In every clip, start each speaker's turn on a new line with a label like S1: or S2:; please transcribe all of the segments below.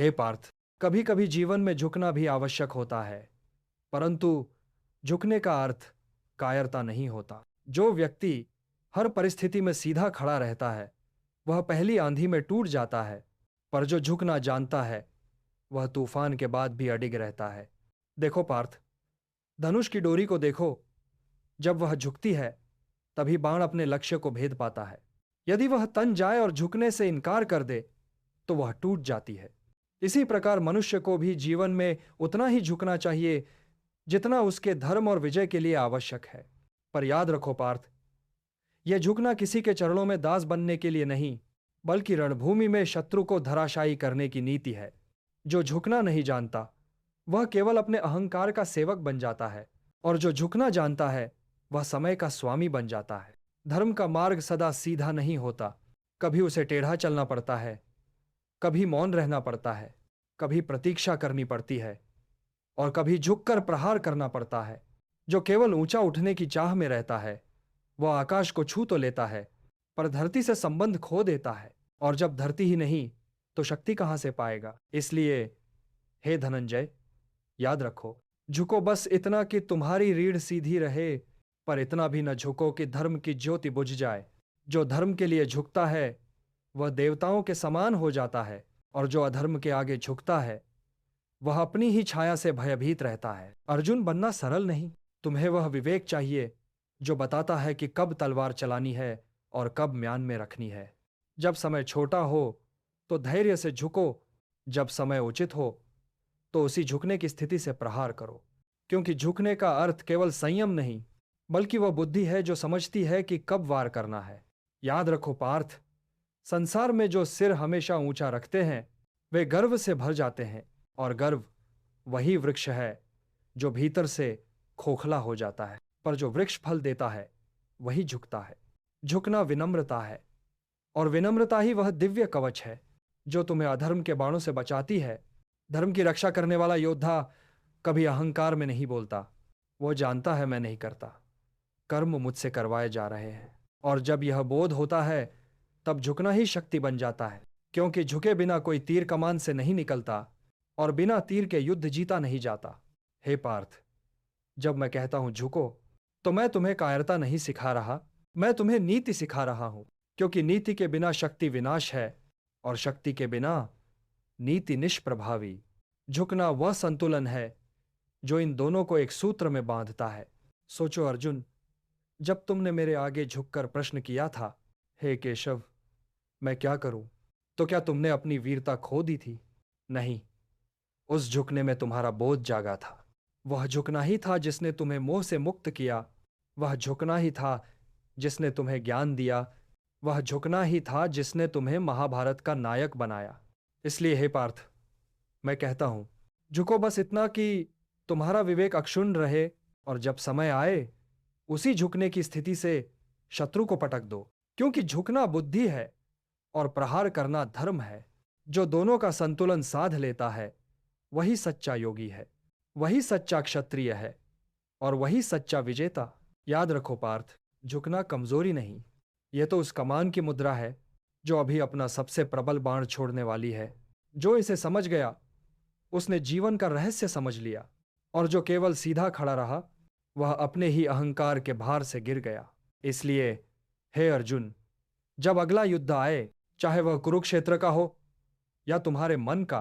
S1: हे पार्थ, कभी कभी जीवन में झुकना भी आवश्यक होता है, परंतु झुकने का अर्थ कायरता नहीं होता। जो व्यक्ति हर परिस्थिति में सीधा खड़ा रहता है, वह पहली आंधी में टूट जाता है, पर जो झुकना जानता है, वह तूफान के बाद भी अडिग रहता है। देखो पार्थ, धनुष की डोरी को देखो, जब वह झुकती है, तभी बाण अपने लक्ष्य को भेद पाता है। यदि वह तन जाए और झुकने से इनकार कर दे, तो वह टूट जाती है। इसी प्रकार मनुष्य को भी जीवन में उतना ही झुकना चाहिए जितना उसके धर्म और विजय के लिए आवश्यक है। पर याद रखो पार्थ, यह झुकना किसी के चरणों में दास बनने के लिए नहीं, बल्कि रणभूमि में शत्रु को धराशायी करने की नीति है। जो झुकना नहीं जानता, वह केवल अपने अहंकार का सेवक बन जाता है, और जो झुकना जानता है, वह समय का स्वामी बन जाता है। धर्म का मार्ग सदा सीधा नहीं होता, कभी उसे टेढ़ा चलना पड़ता है, कभी मौन रहना पड़ता है, कभी प्रतीक्षा करनी पड़ती है, और कभी झुककर प्रहार करना पड़ता है। जो केवल ऊंचा उठने की चाह में रहता है, वह आकाश को छू तो लेता है, पर धरती से संबंध खो देता है, और जब धरती ही नहीं, तो शक्ति कहां से पाएगा। इसलिए हे धनंजय, याद रखो, झुको बस इतना कि तुम्हारी रीढ़ सीधी रहे, पर इतना भी न झुको कि धर्म की ज्योति बुझ जाए। जो धर्म के लिए झुकता है, वह देवताओं के समान हो जाता है, और जो अधर्म के आगे झुकता है, वह अपनी ही छाया से भयभीत रहता है। अर्जुन, बनना सरल नहीं। तुम्हें वह विवेक चाहिए जो बताता है कि कब तलवार चलानी है और कब म्यान में रखनी है। जब समय छोटा हो तो धैर्य से झुको, जब समय उचित हो तो उसी झुकने की स्थिति से प्रहार करो। क्योंकि झुकने का अर्थ केवल संयम नहीं, बल्कि वह बुद्धि है जो समझती है कि कब वार करना है। याद रखो पार्थ, संसार में जो सिर हमेशा ऊंचा रखते हैं, वे गर्व से भर जाते हैं, और गर्व वही वृक्ष है जो भीतर से खोखला हो जाता है। पर जो वृक्ष फल देता है, वही झुकता है। झुकना विनम्रता है, और विनम्रता ही वह दिव्य कवच है जो तुम्हें अधर्म के बाणों से बचाती है। धर्म की रक्षा करने वाला योद्धा कभी अहंकार में नहीं बोलता। वो जानता है मैं नहीं करता, कर्म मुझसे करवाए जा रहे हैं, और जब यह बोध होता है, तब झुकना ही शक्ति बन जाता है। क्योंकि झुके बिना कोई तीर कमान से नहीं निकलता, और बिना तीर के युद्ध जीता नहीं जाता। हे पार्थ, जब मैं कहता हूं झुको, तो मैं तुम्हें कायरता नहीं सिखा रहा, मैं तुम्हें नीति सिखा रहा हूं। क्योंकि नीति के बिना शक्ति विनाश है, और शक्ति के बिना नीति निष्प्रभावी। झुकना वह संतुलन है जो इन दोनों को एक सूत्र में बांधता है। सोचो अर्जुन, जब तुमने मेरे आगे झुककर प्रश्न किया था, हे केशव, मैं क्या करूं, तो क्या तुमने अपनी वीरता खो दी थी? नहीं, उस झुकने में तुम्हारा बोध जागा था। वह झुकना ही था जिसने तुम्हें मोह से मुक्त किया। वह झुकना ही था जिसने तुम्हें ज्ञान दिया। वह झुकना ही था जिसने तुम्हें महाभारत का नायक बनाया। इसलिए हे पार्थ, मैं कहता हूं, झुको बस इतना कि तुम्हारा विवेक अक्षुण्ण रहे, और जब समय आए, उसी झुकने की स्थिति से शत्रु को पटक दो। क्योंकि झुकना बुद्धि है और प्रहार करना धर्म है। जो दोनों का संतुलन साध लेता है, वही सच्चा योगी है, वही सच्चा क्षत्रिय है, और वही सच्चा विजेता। याद रखो पार्थ, झुकना कमजोरी नहीं, यह तो उस कमान की मुद्रा है जो अभी अपना सबसे प्रबल बाण छोड़ने वाली है। जो इसे समझ गया, उसने जीवन का रहस्य समझ लिया, और जो केवल सीधा खड़ा रहा, वह अपने ही अहंकार के भार से गिर गया। इसलिए हे अर्जुन, जब अगला युद्ध आए, चाहे वह कुरुक्षेत्र का हो या तुम्हारे मन का,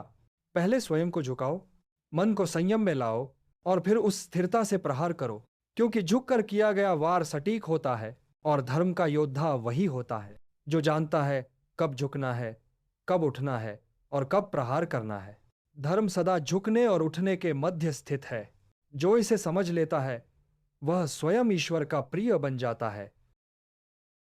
S1: पहले स्वयं को झुकाओ, मन को संयम में लाओ, और फिर उस स्थिरता से प्रहार करो। क्योंकि झुककर किया गया वार सटीक होता है, और धर्म का योद्धा वही होता है जो जानता है कब झुकना है, कब उठना है, और कब प्रहार करना है। धर्म सदा झुकने और उठने के मध्य स्थित है। जो इसे समझ लेता है, वह स्वयं ईश्वर का प्रिय बन जाता है।